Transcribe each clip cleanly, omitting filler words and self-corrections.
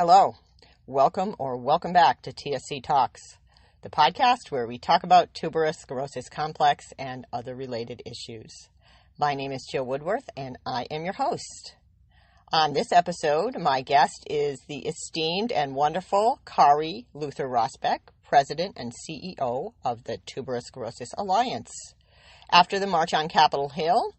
Hello, welcome back to TSC Talks, the podcast where we talk about tuberous sclerosis complex and other related issues. My name is Jill Woodworth and I am your host. On this episode, my guest is the esteemed and wonderful Kari Rosbe, President and CEO of the Tuberous Sclerosis Alliance. After the March on Capitol Hill,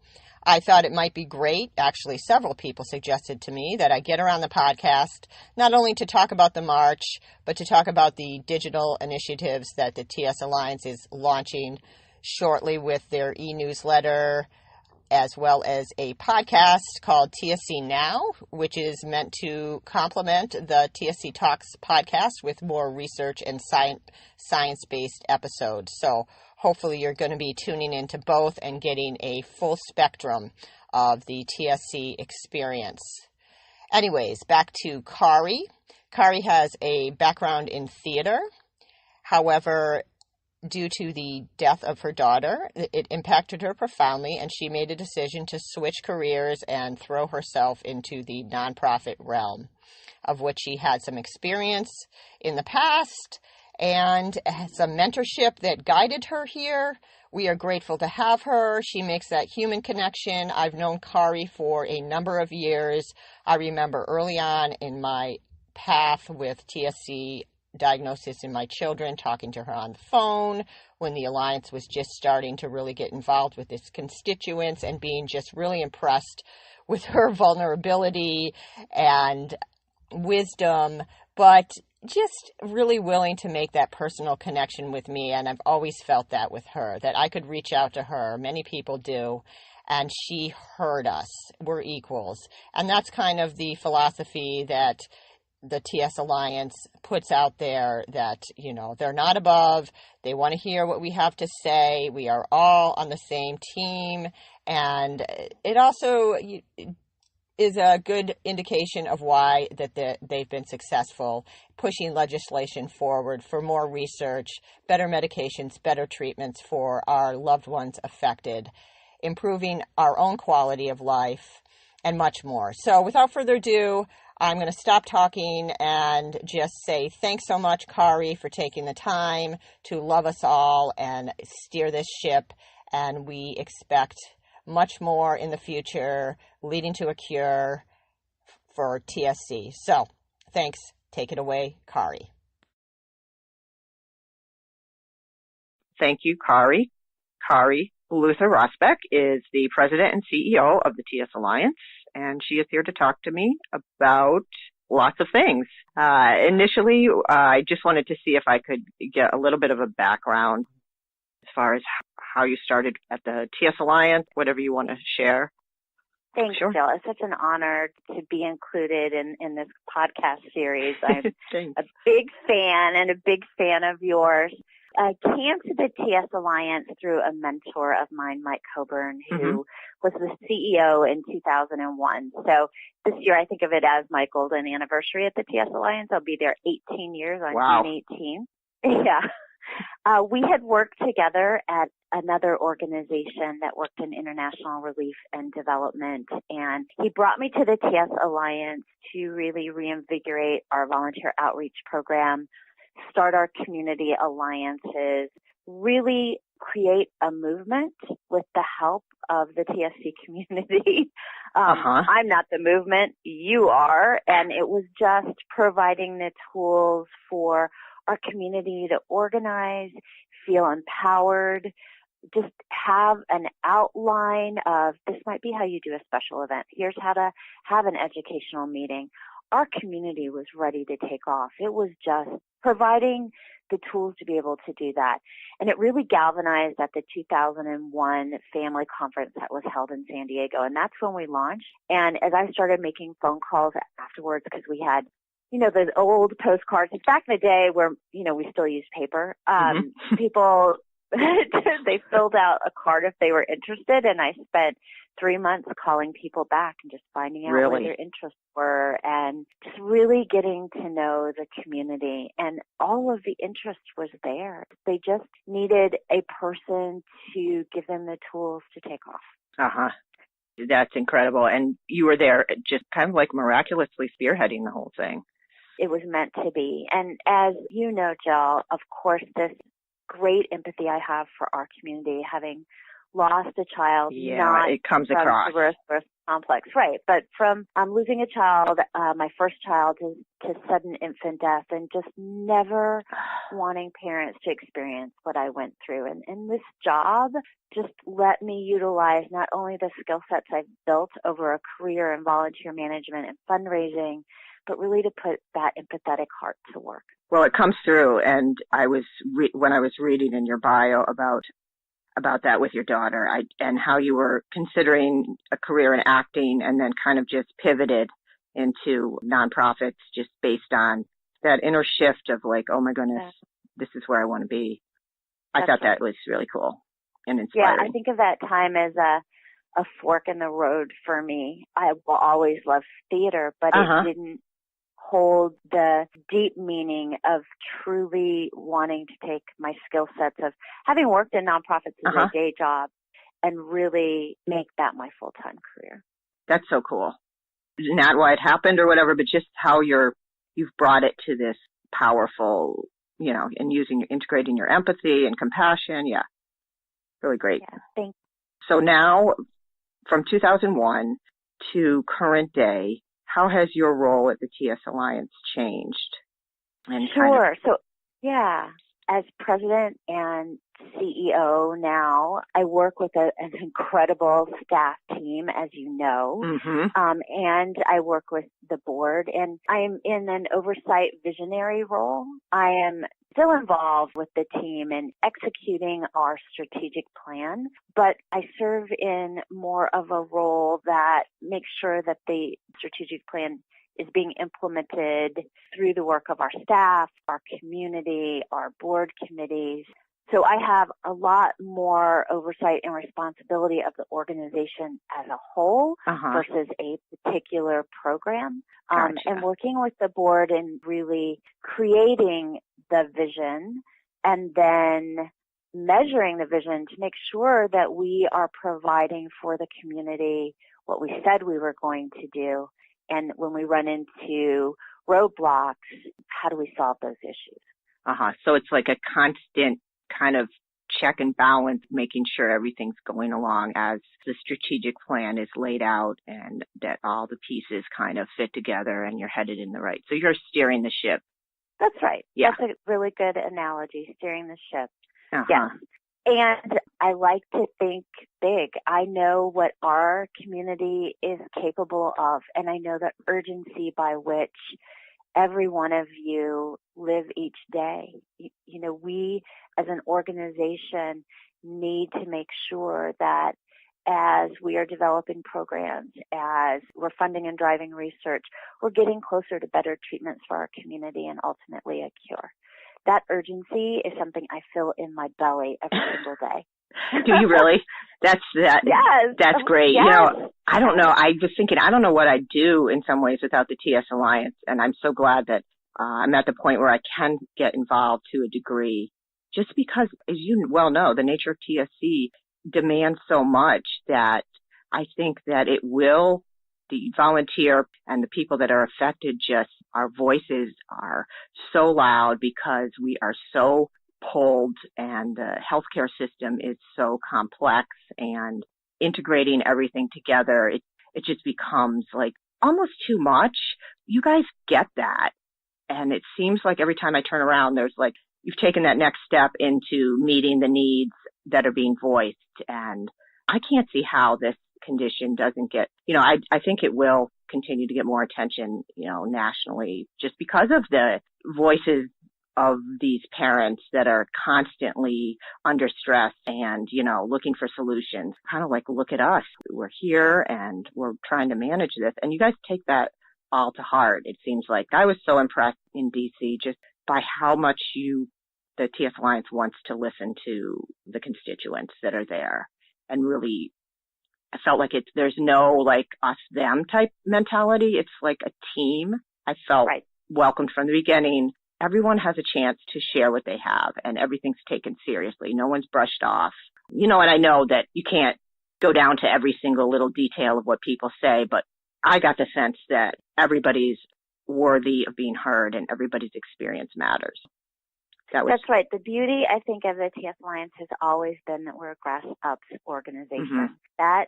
I thought it might be great, actually several people suggested to me, that I get her on the podcast, not only to talk about the march, but to talk about the digital initiatives that the TS Alliance is launching shortly with their e-newsletter, as well as a podcast called TSC Now, which is meant to complement the TSC Talks podcast with more research and science-based episodes. So hopefully you're going to be tuning into both and getting a full spectrum of the TSC experience. Anyways, back to Kari. Kari has a background in theater. However, due to the death of her daughter, it impacted her profoundly, and she made a decision to switch careers and throw herself into the nonprofit realm, of which she had some experience in the past and some mentorship that guided her here. We are grateful to have her. She makes that human connection. I've known Kari for a number of years. I remember early on in my path with TSC diagnosis in my children, talking to her on the phone when the Alliance was just starting to really get involved with its constituents, and being just really impressed with her vulnerability and wisdom, but just really willing to make that personal connection with me. And I've always felt that with her, that I could reach out to her. Many people do. And she heard us. We're equals. And that's kind of the philosophy that the TS Alliance puts out there, that, you know, they're not above. They want to hear what we have to say. We are all on the same team. And it also is a good indication of why that they've been successful pushing legislation forward for more research, better medications, better treatments for our loved ones affected, improving our own quality of life, and much more. So without further ado, I'm going to stop talking and just say thanks so much, Kari, for taking the time to love us all and steer this ship. And we expect much more in the future, leading to a cure for TSC. So thanks. Take it away, Kari. Thank you, Kari. Kari Rosbe is the president and CEO of the TS Alliance, and she is here to talk to me about lots of things. Initially, I just wanted to see if I could get a little bit of a background as far as how you started at the TS Alliance, whatever you want to share. Thanks, Sure. Jill. It's such an honor to be included in this podcast series. I'm a big fan of yours. I came to the TS Alliance through a mentor of mine, Mike Coburn, who was the CEO in 2001. So this year I think of it as my golden anniversary at the TS Alliance. I'll be there 18 years on June 18. Yeah. We had worked together at another organization that worked in international relief and development, and he brought me to the TS Alliance to really reinvigorate our volunteer outreach program, start our community alliances, really create a movement with the help of the TSC community. I'm not the movement, you are, and it was just providing the tools for our community to organize, feel empowered, just have an outline of this might be how you do a special event. Here's how to have an educational meeting. Our community was ready to take off. It was just providing the tools to be able to do that. And it really galvanized at the 2001 family conference that was held in San Diego. And that's when we launched. And as I started making phone calls afterwards, because we had, you know, the old postcards, back in the day where, you know, we still use paper, people, they filled out a card if they were interested. And I spent 3 months calling people back and just finding out what their interests were and just really getting to know the community. And all of the interest was there. They just needed a person to give them the tools to take off. That's incredible. And you were there just kind of like miraculously spearheading the whole thing. it was meant to be. And as you know, Jill, of course, this great empathy I have for our community, having lost a child, not it comes from across. tuberous sclerosis complex, right? But from losing a child, my first child, to sudden infant death, and just never wanting parents to experience what I went through. And this job just let me utilize not only the skill sets I've built over a career in volunteer management and fundraising, but really to put that empathetic heart to work. Well, it comes through, and when I was reading in your bio about that with your daughter, and how you were considering a career in acting and then kind of just pivoted into nonprofits just based on that inner shift of like, oh my goodness, this is where I want to be. I thought that was really cool and inspiring. Yeah, I think of that time as a fork in the road for me. I will always love theater, but it didn't hold the deep meaning of truly wanting to take my skill sets of having worked in nonprofits as a day job and really make that my full-time career. That's so cool. Not why it happened or whatever, but just how you've brought it to this powerful, and integrating your empathy and compassion. Yeah. Really great. Yeah, thanks. So now from 2001 to current day, how has your role at the TS Alliance changed? Sure. So, as president and CEO now, I work with an incredible staff team, as you know, and I work with the board, and I'm in an oversight visionary role. I am still involved with the team in executing our strategic plan, but I serve in more of a role that makes sure that the strategic plan is being implemented through the work of our staff, our community, our board committees. So I have a lot more oversight and responsibility of the organization as a whole versus a particular program. And working with the board and really creating the vision and then measuring the vision to make sure that we are providing for the community what we said we were going to do. And when we run into roadblocks, how do we solve those issues? So it's like a constant kind of check and balance, making sure everything's going along as the strategic plan is laid out and that all the pieces kind of fit together and you're headed in the right. So you're steering the ship. That's right. Yeah. That's a really good analogy, steering the ship. Yes. And I like to think big. I know what our community is capable of, and I know the urgency by which every one of you live each day. We as an organization need to make sure that as we are developing programs, as we're funding and driving research, we're getting closer to better treatments for our community and ultimately a cure. That urgency is something I feel in my belly every single day. Do you really? That's great. Yes. I don't know. I was thinking, I don't know what I'd do in some ways without the TS Alliance. And I'm so glad that I'm at the point where I can get involved to a degree, just because, as you well know, the nature of TSC demands so much that I think that it will, the volunteer and the people that are affected, just our voices are so loud because we are so pulled and the healthcare system is so complex, and integrating everything together, it just becomes like almost too much. You guys get that. And it seems like every time I turn around, there's like, you've taken that next step into meeting the needs that are being voiced. And I can't see how this condition doesn't get, I think it will continue to get more attention, nationally, just because of the voices of these parents that are constantly under stress and, looking for solutions. Kind of like, look at us. We're here and we're trying to manage this. And you guys take that all to heart. It seems like I was so impressed in DC just by how much the TS Alliance wants to listen to the constituents that are there. And really, I felt like there's no like us them type mentality. It's like a team. I felt welcomed from the beginning. Everyone has a chance to share what they have, and everything's taken seriously. No one's brushed off. And I know that you can't go down to every single little detail of what people say, but I got the sense that everybody's worthy of being heard and everybody's experience matters. That's right. The beauty, I think, of the TS Alliance has always been that we're a grass-ups organization. That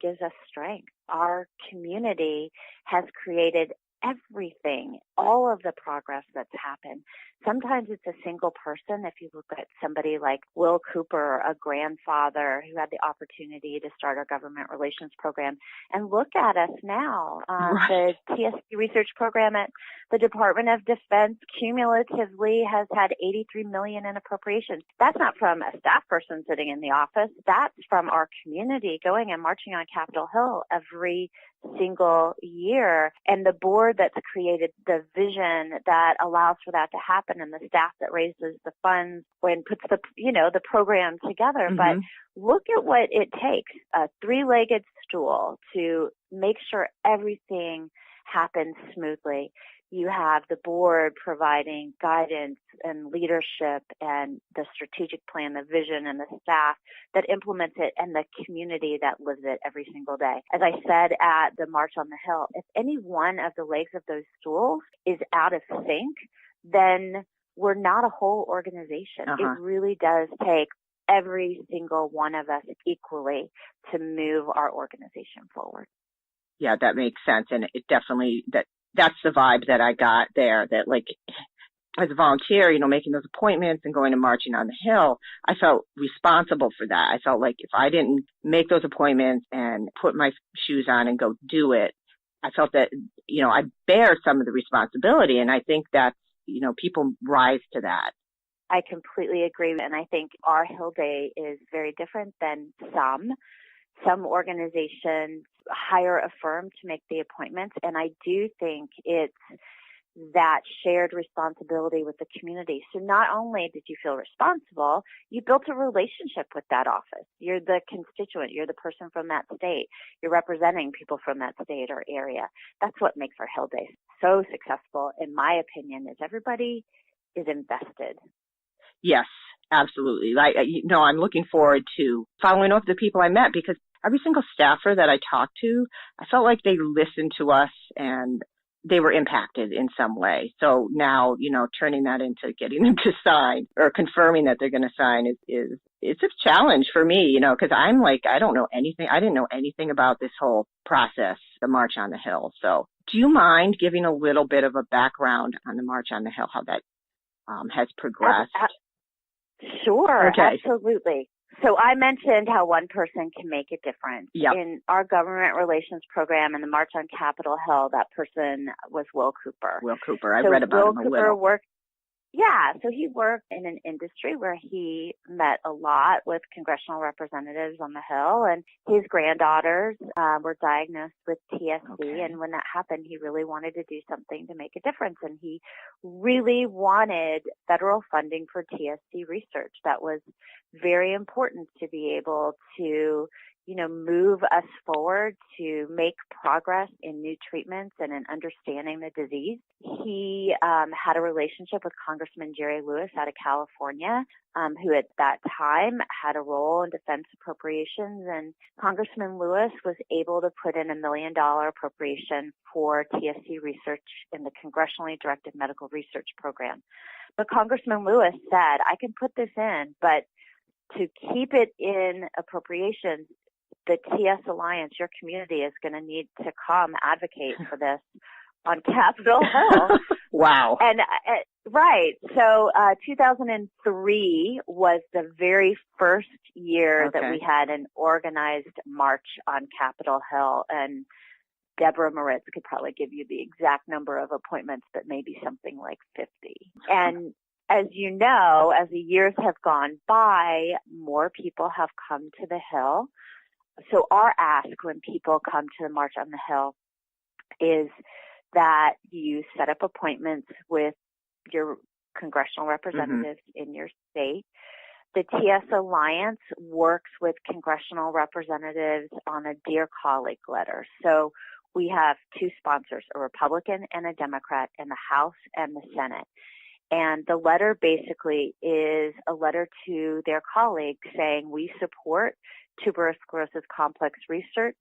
gives us strength. Our community has created everything, all of the progress that's happened. Sometimes it's a single person. If you look at somebody like Will Cooper, a grandfather who had the opportunity to start our government relations program, and look at us now. The TSC research program at the Department of Defense cumulatively has had $83 million in appropriations. That's not from a staff person sitting in the office. That's from our community going and marching on Capitol Hill every single year, and the board that's created the vision that allows for that to happen, and the staff that raises the funds and puts the program together. But look at what it takes, a three-legged stool to make sure everything happens smoothly. You have the board providing guidance and leadership and the strategic plan, the vision, and the staff that implements it, and the community that lives it every single day. As I said at the March on the Hill, if any one of the legs of those stools is out of sync, then we're not a whole organization. It really does take every single one of us equally to move our organization forward. Yeah, that makes sense. And it definitely, that's the vibe that I got there, that like as a volunteer, making those appointments and going and marching on the Hill, I felt responsible for that. I felt like if I didn't make those appointments and put my shoes on and go do it, I felt that, I bear some of the responsibility. And I think that, people rise to that. I completely agree. And I think our Hill Day is very different than some organizations hire a firm to make the appointments, and I do think it's that shared responsibility with the community. So not only did you feel responsible, you built a relationship with that office. You're the constituent. You're the person from that state. You're representing people from that state or area. That's what makes our Hill Day so successful, in my opinion, is everybody is invested. Yes, absolutely. I'm looking forward to following up with the people I met, because every single staffer that I talked to, I felt like they listened to us and they were impacted in some way. So now, turning that into getting them to sign or confirming that they're going to sign it's a challenge for me, because I'm like, I don't know anything. I didn't know anything about this whole process, the March on the Hill. So do you mind giving a little bit of a background on the March on the Hill, how that has progressed? Sure, okay. Absolutely. So I mentioned how one person can make a difference. Yep. In our government relations program and the March on Capitol Hill, that person was Will Cooper. Will Cooper. I read about him a little. So he worked in an industry where he met a lot with congressional representatives on the Hill, and his granddaughters were diagnosed with TSC. Okay. And when that happened, he really wanted to do something to make a difference, and he really wanted federal funding for TSC research. That was very important to be able to move us forward to make progress in new treatments and in understanding the disease. He had a relationship with Congressman Jerry Lewis out of California, who at that time had a role in defense appropriations. And Congressman Lewis was able to put in $1 million appropriation for TSC research in the Congressionally Directed Medical Research Program. But Congressman Lewis said, I can put this in, but to keep it in appropriations, the TS Alliance, your community, is going to need to come advocate for this on Capitol Hill. Wow. And right. So 2003 was the very first year that we had an organized march on Capitol Hill. And Deborah Moritz could probably give you the exact number of appointments, but maybe something like 50. And as you know, as the years have gone by, more people have come to the Hill. So our ask when people come to the March on the Hill is that you set up appointments with your congressional representatives in your state. The TS Alliance works with congressional representatives on a Dear Colleague letter. So we have two sponsors, a Republican and a Democrat in the House and the Senate. And the letter basically is a letter to their colleagues saying we support tuberous sclerosis complex research.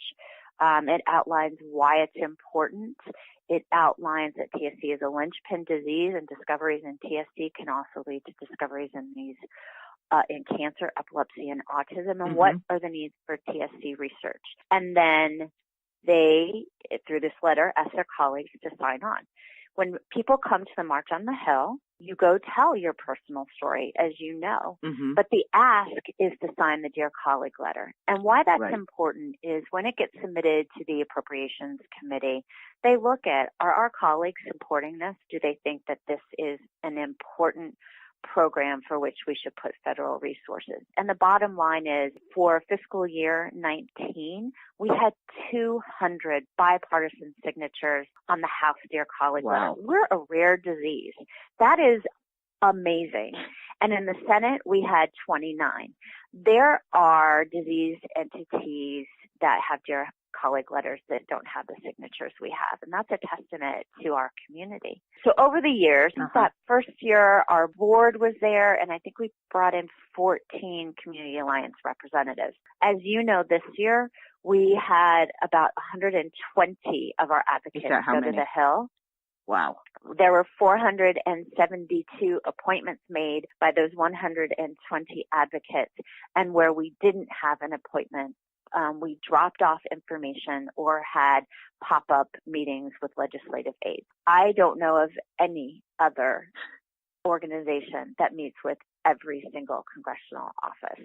It outlines why it's important. It outlines that TSC is a linchpin disease, and discoveries in TSC can also lead to discoveries in these in cancer, epilepsy, and autism, and what are the needs for TSC research. And then they, through this letter, ask their colleagues to sign on. When people come to the March on the Hill, you go tell your personal story, as you know, but the ask is to sign the Dear Colleague letter. And why that's important is when it gets submitted to the Appropriations Committee, they look at, are our colleagues supporting this? Do they think that this is an important program for which we should put federal resources? And the bottom line is, for fiscal year 19, we had 200 bipartisan signatures on the House Dear Colleague letter. We're a rare disease. That is amazing. And in the Senate, we had 29. There are disease entities that have Dear Colleague letters that don't have the signatures we have, and that's a testament to our community. So over the years, that first year, our board was there, and I think we brought in 14 Community Alliance representatives. As you know, this year, we had about 120 of our advocates go to the Hill. Wow. There were 472 appointments made by those 120 advocates, and where we didn't have an appointment, we dropped off information or had pop-up meetings with legislative aides. I don't know of any other organization that meets with every single congressional office.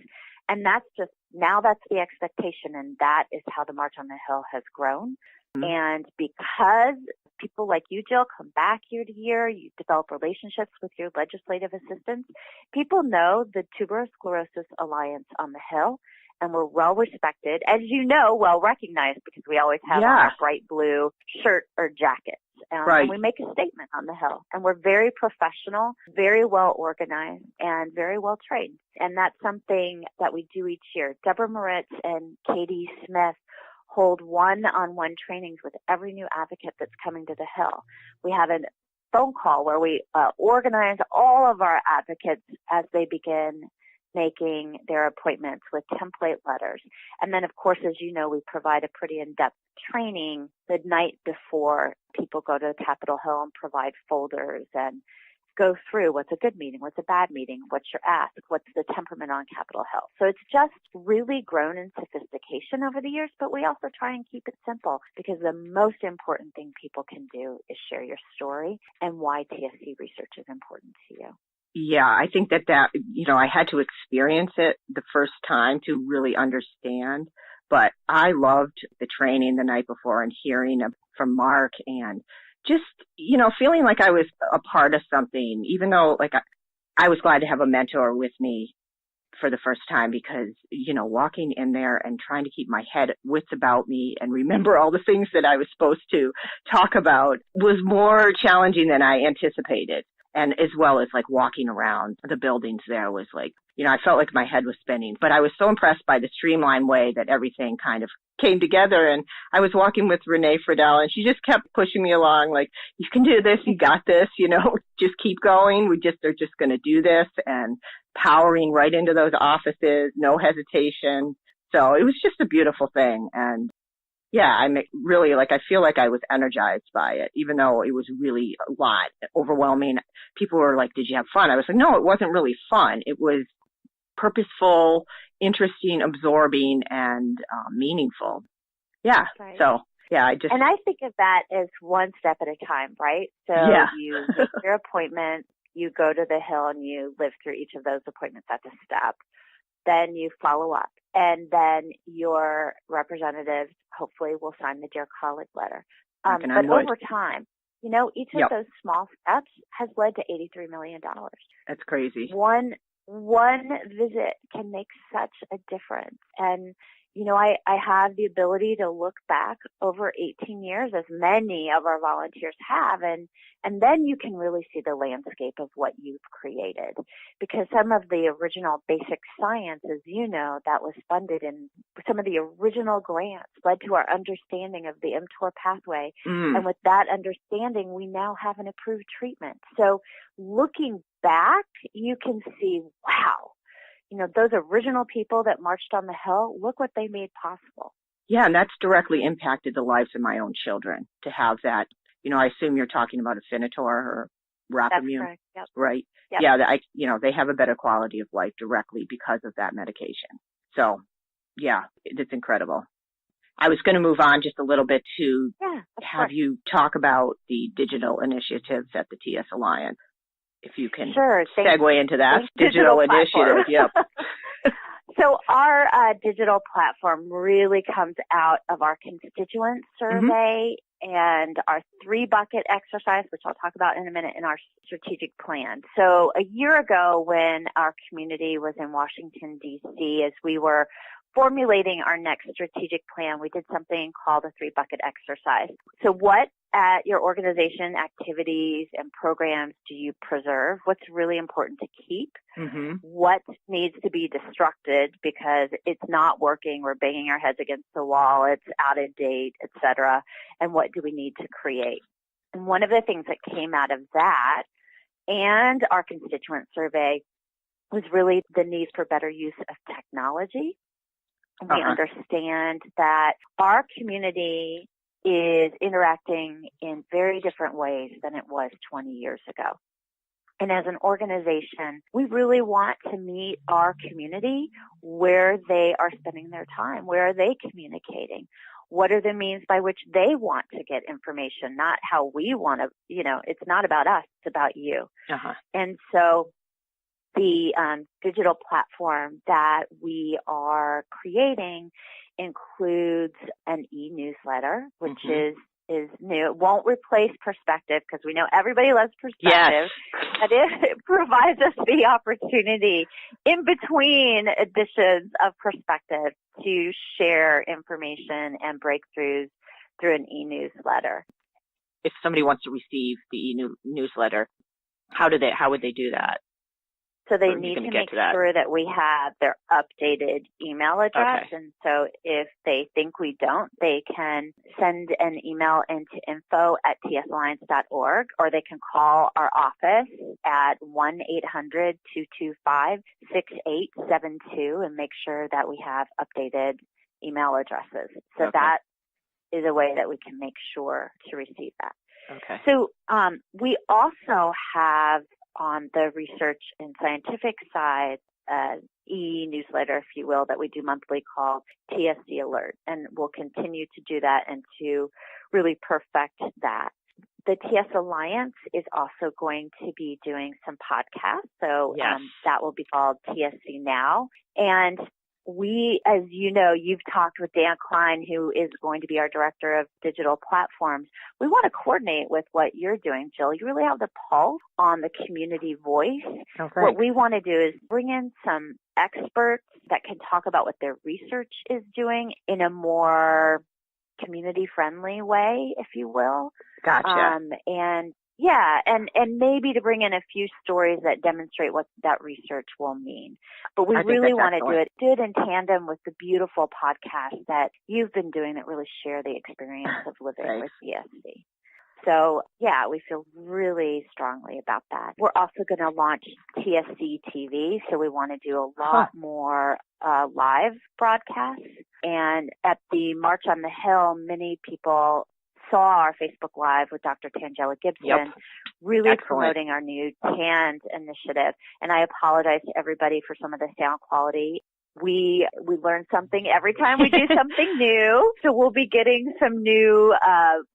And that's just, now that's the expectation, and that is how the March on the Hill has grown. And because people like you, Jill, come back year to year, you develop relationships with your legislative assistants, people know the Tuberous Sclerosis Alliance on the Hill, and we're well respected, as you know, well recognized, because we always have our bright blue shirt or jackets. And we make a statement on the Hill, and we're very professional, very well organized, and very well trained. And that's something that we do each year. Deborah Moritz and Katie Smith hold one-on-one trainings with every new advocate that's coming to the Hill. We have a phone call where we organize all of our advocates as they begin making their appointments with template letters. And then, of course, as you know, we provide a pretty in-depth training the night before people go to Capitol Hill and provide folders and go through what's a good meeting, what's a bad meeting, what's your ask, what's the temperament on Capitol Hill. So it's just really grown in sophistication over the years, but we also try and keep it simple, because the most important thing people can do is share your story and why TSC research is important to you. Yeah, I think that, I had to experience it the first time to really understand, but I loved the training the night before and hearing from Mark, and just, feeling like I was a part of something, even though I was glad to have a mentor with me for the first time, because, walking in there and trying to keep my wits about me and remember all the things that I was supposed to talk about was more challenging than I anticipated. And as well as walking around the buildings there was I felt like my head was spinning, but I was so impressed by the streamlined way that everything kind of came together. And I was walking with Renee Friedel, and she just kept pushing me along, you can do this, you got this, just keep going. They're just going to do this, and powering right into those offices, no hesitation. So it was just a beautiful thing. And yeah, I'm really I feel like I was energized by it, even though it was really a lot, overwhelming. People were like, did you have fun? I was like, no, it wasn't really fun. It was purposeful, interesting, absorbing, and meaningful. Yeah. Right. So, yeah, And I think of that as one step at a time, right? So you make your appointment, you go to the Hill, and you live through each of those appointments at a step. Then you follow up, and then your representative hopefully will sign the Dear Colleague letter. But over time, each of those small steps has led to $83 million. That's crazy. One visit can make such a difference. And, I have the ability to look back over 18 years, as many of our volunteers have, and then you can really see the landscape of what you've created. Because some of the original basic science, as you know, that was funded in some of the original grants led to our understanding of the mTOR pathway. And with that understanding, we now have an approved treatment. So looking back, you can see, wow, those original people that marched on the Hill, look what they made possible. Yeah, and that's directly impacted the lives of my own children to have that. I assume you're talking about Afinitor or Rapamune. That's correct. Yep. Right? Yep. Yeah, they have a better quality of life directly because of that medication. So, yeah, it's incredible. I was going to move on just a little bit to have you talk about the digital initiatives at the TS Alliance. If you can segue into that digital initiative. Yep. So our digital platform really comes out of our constituent survey and our 3-bucket exercise, which I'll talk about in a minute, in our strategic plan. So a year ago when our community was in Washington, D.C., as we were formulating our next strategic plan, we did something called a 3-bucket exercise. So what at your organization activities and programs do you preserve? What's really important to keep? What needs to be destructed because it's not working, we're banging our heads against the wall, it's out of date, etc. And what do we need to create? And one of the things that came out of that and our constituent survey was really the need for better use of technology. We understand that our community is interacting in very different ways than it was 20 years ago. And as an organization, we really want to meet our community where they are spending their time. Where are they communicating? What are the means by which they want to get information, not how we want to, it's not about us, it's about you. And so the digital platform that we are creating includes an e-newsletter, which is new. It won't replace Perspective because we know everybody loves Perspective. Yes. But it provides us the opportunity in between editions of Perspective to share information and breakthroughs through an e-newsletter. If somebody wants to receive the e-newsletter, how would they do that? So they need to make sure that we have their updated email address. And so if they think we don't, they can send an email into info@tsalliance.org, or they can call our office at 1-800-225-6872 and make sure that we have updated email addresses. So that is a way that we can make sure to receive that. Okay. So we also have on the research and scientific side, e-newsletter, if you will, that we do monthly called TSC Alert. And we'll continue to do that and to really perfect that. The TS Alliance is also going to be doing some podcasts. So that will be called TSC Now. And we, as you know, you've talked with Dan Klein, who is going to be our director of digital platforms. We want to coordinate with what you're doing, Jill. You really have the pulse on the community voice. What we want to do is bring in some experts that can talk about what their research is doing in a more community-friendly way, if you will. Gotcha. And maybe to bring in a few stories that demonstrate what that research will mean. But we really want to do it in tandem with the beautiful podcast that you've been doing that really share the experience of living with TSC. So, we feel really strongly about that. We're also going to launch TSC TV, so we want to do a lot more live broadcasts. And at the March on the Hill, many people saw our Facebook Live with Dr. Tangela Gibson, really promoting our new TAND initiative. And I apologize to everybody for some of the sound quality. We learn something every time we do something new. So we'll be getting some new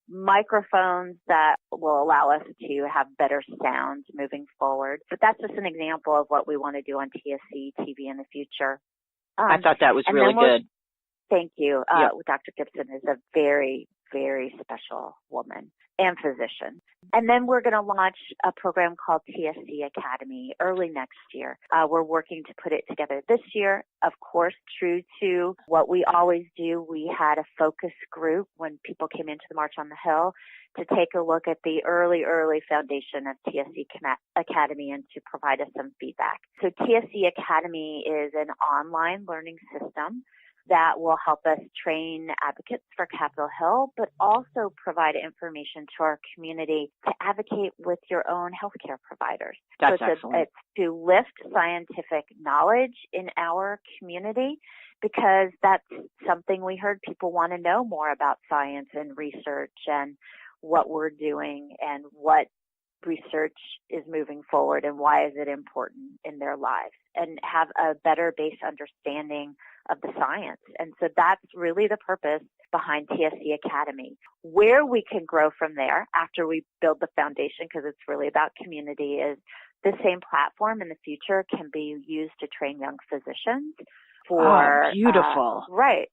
microphones that will allow us to have better sound moving forward. But that's just an example of what we want to do on TSC TV in the future. I thought that was really good. Thank you. Dr. Gibson is a very, very special woman and physician. And then we're going to launch a program called TSC Academy early next year. We're working to put it together this year. Of course, true to what we always do, we had a focus group when people came into the March on the Hill to take a look at the early foundation of TSC Academy and to provide us some feedback. So TSC Academy is an online learning system that will help us train advocates for Capitol Hill, but also provide information to our community to advocate with your own healthcare providers. That's so excellent. It's to lift scientific knowledge in our community because that's something we heard people want to know more about science and research and what we're doing and what research is moving forward and why is it important in their lives, and have a better base understanding of the science. And so that's really the purpose behind TSC Academy. Where we can grow from there after we build the foundation, because it's really about community, is the same platform in the future can be used to train young physicians for beautiful. Right.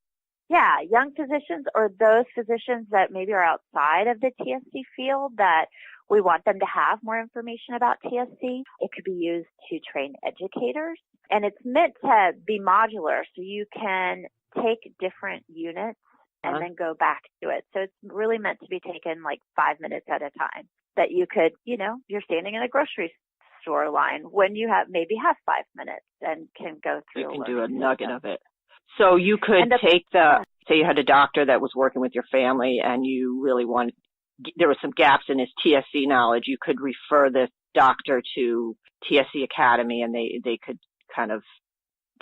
Yeah, young physicians or those physicians that maybe are outside of the TSC field that we want them to have more information about TSC. It could be used to train educators, and it's meant to be modular, so you can take different units and then go back to it. So it's really meant to be taken like 5 minutes at a time, that you could, you're standing in a grocery store line when you have 5 minutes and can go through. You can do a nugget of it. So you could say you had a doctor that was working with your family and you really there were some gaps in his TSC knowledge. You could refer this doctor to TSC Academy and they could kind of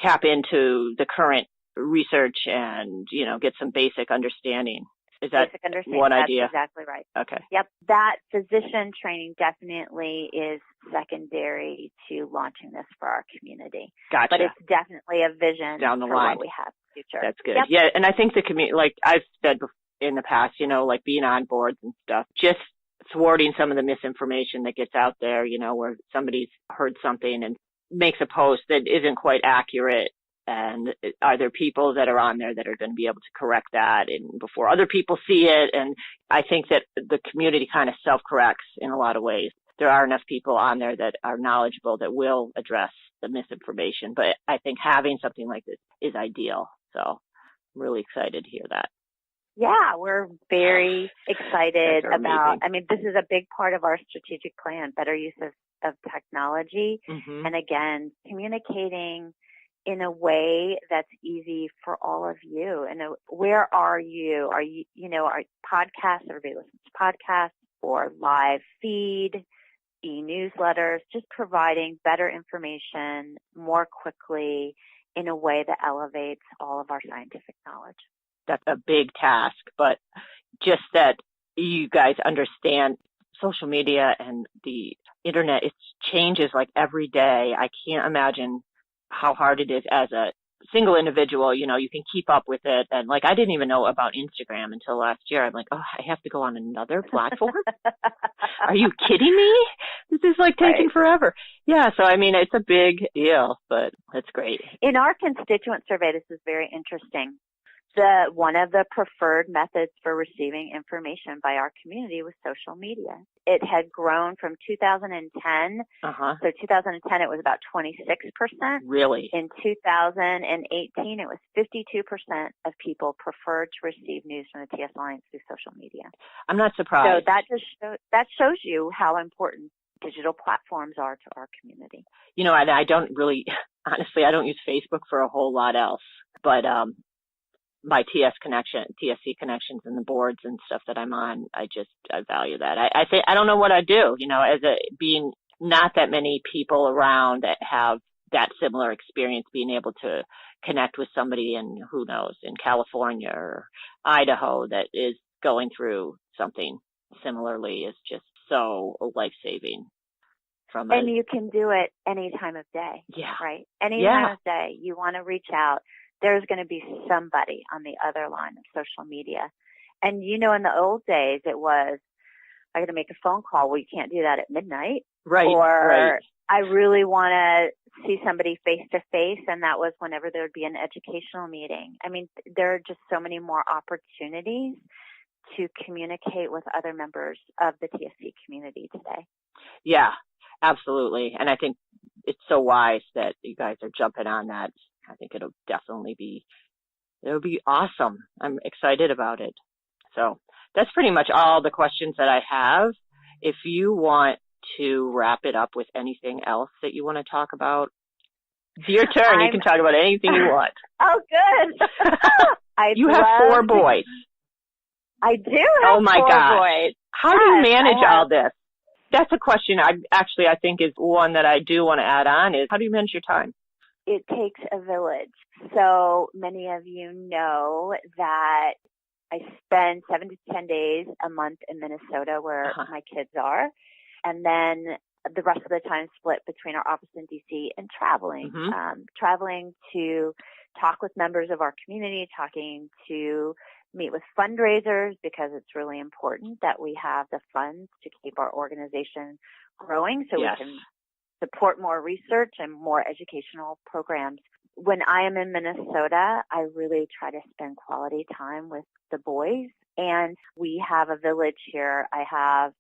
tap into the current research and, get some basic understanding. Is that one idea? That's exactly right. Okay. Yep. That physician training definitely is secondary to launching this for our community. Gotcha. But it's definitely a vision down the for line. What we have in the future. That's good. Yep. Yeah. And I think the community, like I've said in the past, like being on boards and stuff, just thwarting some of the misinformation that gets out there, where somebody's heard something and makes a post that isn't quite accurate. And are there people that are on there that are going to be able to correct that and before other people see it? And I think that the community kind of self-corrects in a lot of ways. There are enough people on there that are knowledgeable that will address the misinformation. But I think having something like this is ideal. So I'm really excited to hear that. Yeah, we're very excited about, amazing. This is a big part of our strategic plan, better use of technology. Mm-hmm. And again, communicating in a way that's easy for all of you. And where are you? Are you, are podcasts, everybody listens to podcasts or live feed, e-newsletters, just providing better information more quickly in a way that elevates all of our scientific knowledge. That's a big task, but just that you guys understand social media and the internet, it changes like every day. I can't imagine how hard it is as a single individual. You can keep up with it. And like, I didn't even know about Instagram until last year. I'm like, I have to go on another platform. Are you kidding me? This is like taking forever. Yeah. So, it's a big deal, but that's great. In our constituent survey, this is very interesting. One of the preferred methods for receiving information by our community was social media. It had grown from 2010. So 2010, it was about 26%. Really? In 2018, it was 52% of people preferred to receive news from the TS Alliance through social media. I'm not surprised. So that shows you how important digital platforms are to our community. And I don't really, honestly, I don't use Facebook for a whole lot else, but, my TSC connections and the boards and stuff that I'm on, I value that. I don't know what I'd do, as being not that many people around that have that similar experience, being able to connect with somebody in, who knows, in California or Idaho that is going through something similarly is just so life-saving. And you can do it any time of day. Yeah. Right? Any time of day. You want to reach out. There's going to be somebody on the other line of social media. And, in the old days, it was, I got to make a phone call. Well, you can't do that at midnight. Right. Or I really want to see somebody face to face. And that was whenever there would be an educational meeting. There are just so many more opportunities to communicate with other members of the TSC community today. Yeah, absolutely. And I think it's so wise that you guys are jumping on that. I think it'll be awesome. I'm excited about it. So that's pretty much all the questions that I have. If you want to wrap it up with anything else that you want to talk about, it's your turn. You can talk about anything you want. Oh, good. You have 4 boys. I do have 4 boys. How do you manage all this? That's a question I think is one that I do want to add on is, how do you manage your time? it takes a village. So many of you know that I spend 7 to 10 days a month in Minnesota where my kids are. And then the rest of the time split between our office in DC and traveling, traveling to talk with members of our community, talking to meet with fundraisers, because it's really important that we have the funds to keep our organization growing so we can support more research and more educational programs. When I am in Minnesota, I really try to spend quality time with the boys. And we have a village here. I have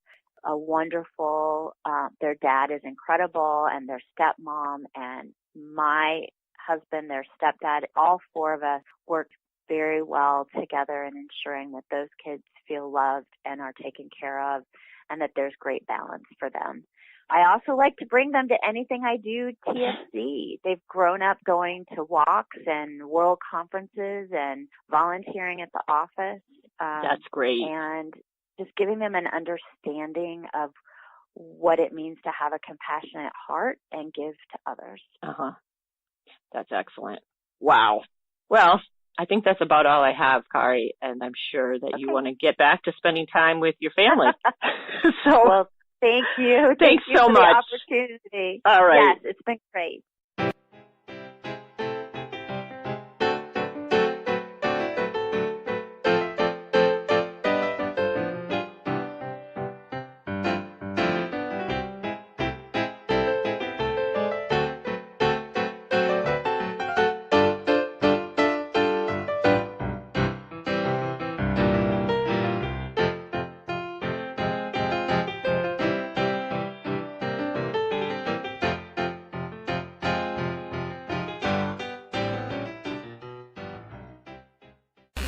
a wonderful, their dad is incredible, and their stepmom and my husband, their stepdad, all four of us work very well together in ensuring that those kids feel loved and are taken care of, and that there's great balance for them. I also like to bring them to anything I do TSC. They've grown up going to walks and world conferences and volunteering at the office. That's great. And just giving them an understanding of what it means to have a compassionate heart and give to others. That's excellent. Wow. Well, I think that's about all I have, Kari, and I'm sure that you want to get back to spending time with your family. Well, thank you. Thanks you so for much. The opportunity. All right. Yes, it's been great.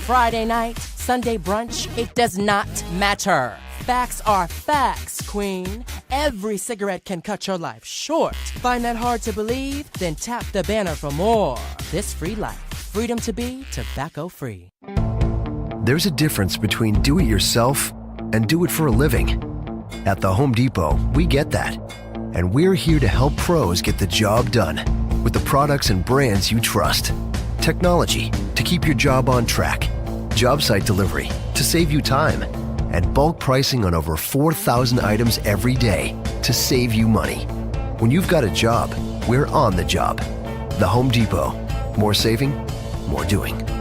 Friday night, Sunday brunch, it does not matter. Facts are facts, queen. Every cigarette can cut your life short. Find that hard to believe? Then tap the banner for more. This free life, freedom to be tobacco-free. There's a difference between do it yourself and do it for a living. At the Home Depot, we get that. And we're here to help pros get the job done with the products and brands you trust. Technology to keep your job on track. Job site delivery to save you time. And bulk pricing on over 4,000 items every day to save you money. When you've got a job, we're on the job. The Home Depot. More saving, more doing.